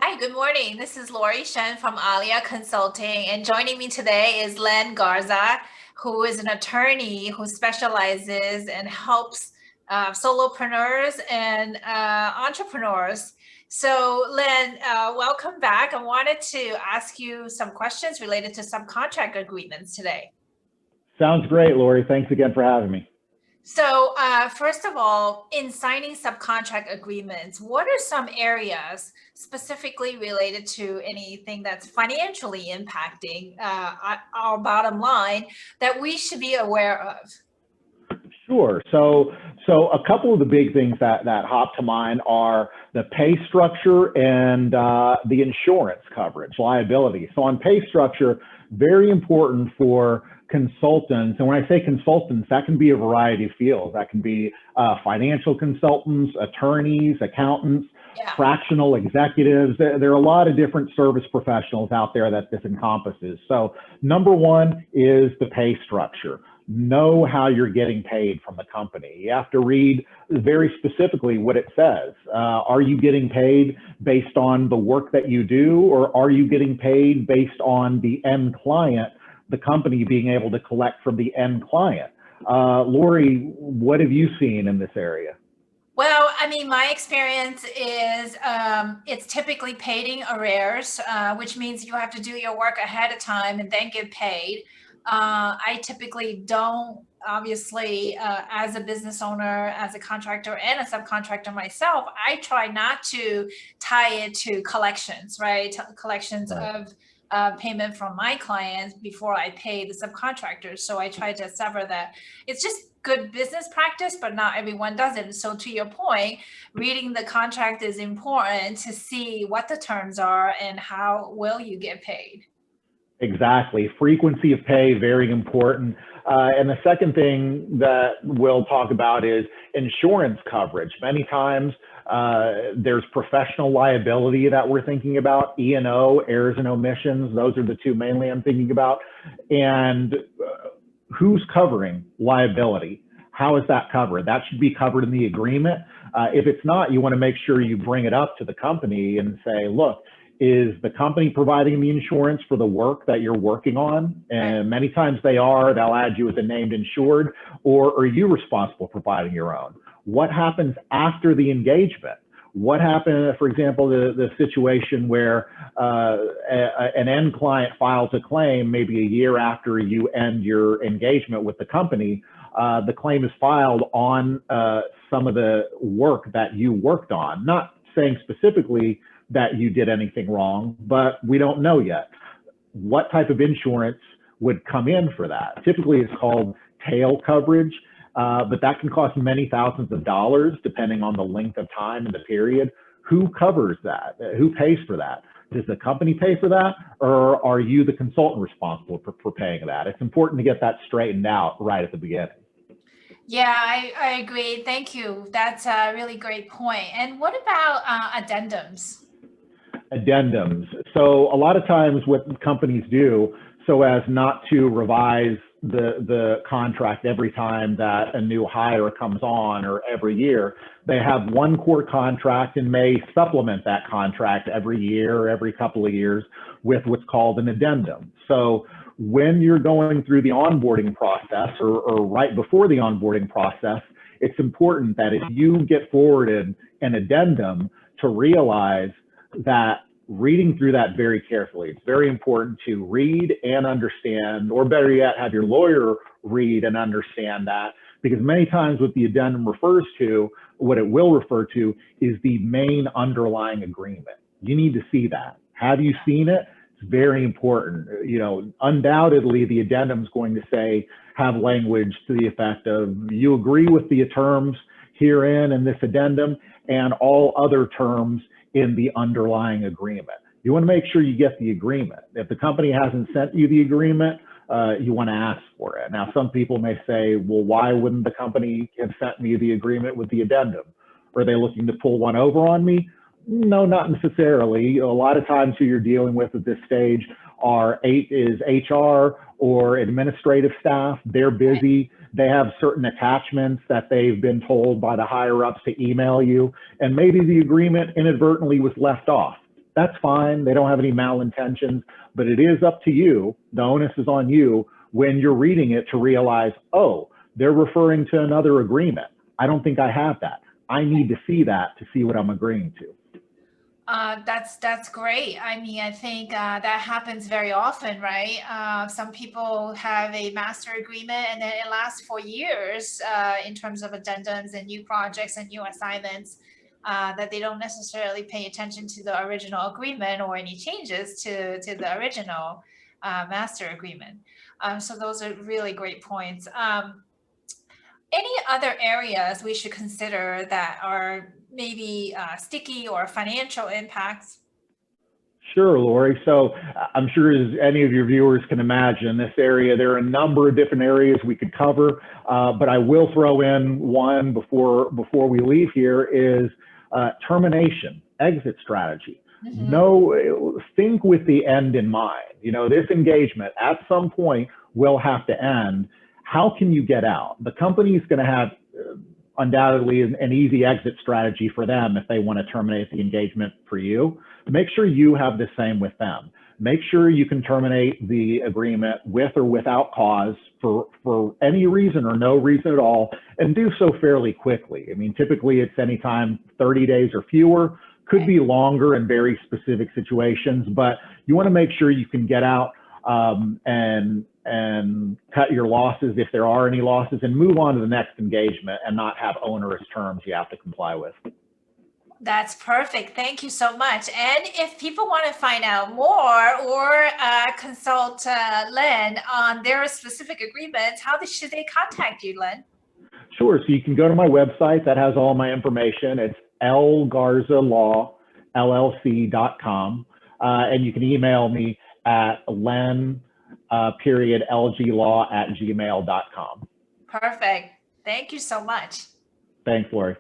Hi, good morning. This is Laurie Shen from Alia Consulting, and joining me today is Len Garza, who is an attorney who specializes and helps solopreneurs and entrepreneurs. So, Len, welcome back. I wanted to ask you some questions related to subcontract agreements today. Sounds great, Lori. Thanks again for having me. So, first of all, in signing subcontract agreements, what are some areas specifically related to anything that's financially impacting our bottom line that we should be aware of? Sure. So a couple of the big things that hop to mind are the pay structure and the insurance coverage, liability. So on pay structure, very important for consultants. And when I say consultants, that can be a variety of fields. That can be financial consultants, attorneys, accountants, fractional executives. There are a lot of different service professionals out there that this encompasses. So number one is the pay structure. Know how you're getting paid from the company. You have to read very specifically what it says. Are you getting paid based on the work that you do, or are you getting paid based on the end client, the company being able to collect from the end client? Lori, what have you seen in this area? Well, I mean, my experience is it's typically paid in arrears, which means you have to do your work ahead of time and then get paid. I typically don't, obviously, as a business owner, as a contractor, and a subcontractor myself, I try not to tie it to collections, right? Collections Right. of payment from my clients before I pay the subcontractors. So I try to sever that. It's just good business practice, but not everyone does it. So to your point, reading the contract is important to see what the terms are and how will you get paid. Exactly. Frequency of pay, very important. And the second thing that we'll talk about is insurance coverage. Many times there's professional liability that we're thinking about, E&O, errors and omissions. Those are the two mainly I'm thinking about. And who's covering liability? How is that covered? That should be covered in the agreement. If it's not, you want to make sure you bring it up to the company and say, look, is the company providing the insurance for the work that you're working on? And many times they are. They'll add you as a named insured, or are you responsible for providing your own? What happens after the engagement? What happened, for example, the situation where an end client files a claim maybe a year after you end your engagement with the company? The claim is filed on some of the work that you worked on, not saying specifically that you did anything wrong, but we don't know yet. What type of insurance would come in for that? Typically it's called tail coverage, but that can cost many thousands of dollars depending on the length of time and the period. Who covers that? Who pays for that? Does the company pay for that, or are you the consultant responsible for paying that? It's important to get that straightened out right at the beginning. Yeah, I agree. Thank you. That's a really great point. And what about addendums? Addendums. So a lot of times what companies do, so as not to revise the contract every time that a new hire comes on or every year, they have one core contract and may supplement that contract every year or every couple of years with what's called an addendum. So when you're going through the onboarding process or right before the onboarding process, it's important that if you get forwarded an addendum to realize that reading through that very carefully. It's very important to read and understand, or better yet, have your lawyer read and understand that, because many times what the addendum refers to, what it will refer to, is the main underlying agreement. You need to see that. Have you seen it? It's very important. You know, undoubtedly the addendum is going to say, have language to the effect of, you agree with the terms herein in this addendum and all other terms in the underlying agreement. You want to make sure you get the agreement. If the company hasn't sent you the agreement, you want to ask for it. Now, some people may say, well, why wouldn't the company have sent me the agreement with the addendum? Are they looking to pull one over on me? No, not necessarily. A lot of times who you're dealing with at this stage is HR or administrative staff. They're busy. They have certain attachments that they've been told by the higher ups to email you, and maybe the agreement inadvertently was left off. that's fine. They don't have any malintentions, but it is up to you. The onus is on you when you're reading it to realize, oh, they're referring to another agreement. I don't think I have that. I need to see that to see what I'm agreeing to. That's great. I mean, I think that happens very often, right? Some people have a master agreement and then it lasts for years in terms of addendums and new projects and new assignments that they don't necessarily pay attention to the original agreement or any changes to the original master agreement. So those are really great points. Any other areas we should consider that are maybe sticky or financial impacts? Sure, Laurie. So I'm sure as any of your viewers can imagine, this area, there are a number of different areas we could cover, but I will throw in one before we leave here is termination, exit strategy. Mm-hmm. No, think with the end in mind. You know, this engagement at some point will have to end. How can you get out? The company's going to have undoubtedly an easy exit strategy for them if they want to terminate the engagement for you. Make sure you have the same with them. Make sure you can terminate the agreement with or without cause for any reason or no reason at all, and do so fairly quickly. I mean, typically it's anytime 30 days or fewer, could be longer in very specific situations, but you want to make sure you can get out and cut your losses if there are any losses and move on to the next engagement and not have onerous terms you have to comply with. That's perfect. Thank you so much. And if people want to find out more or consult Len on their specific agreements, how should they contact you, Len? Sure. So you can go to my website that has all my information. It's lgarzalawllc.com. And you can email me at len_lglaw@gmail.com. Perfect. Thank you so much. Thanks, Laurie.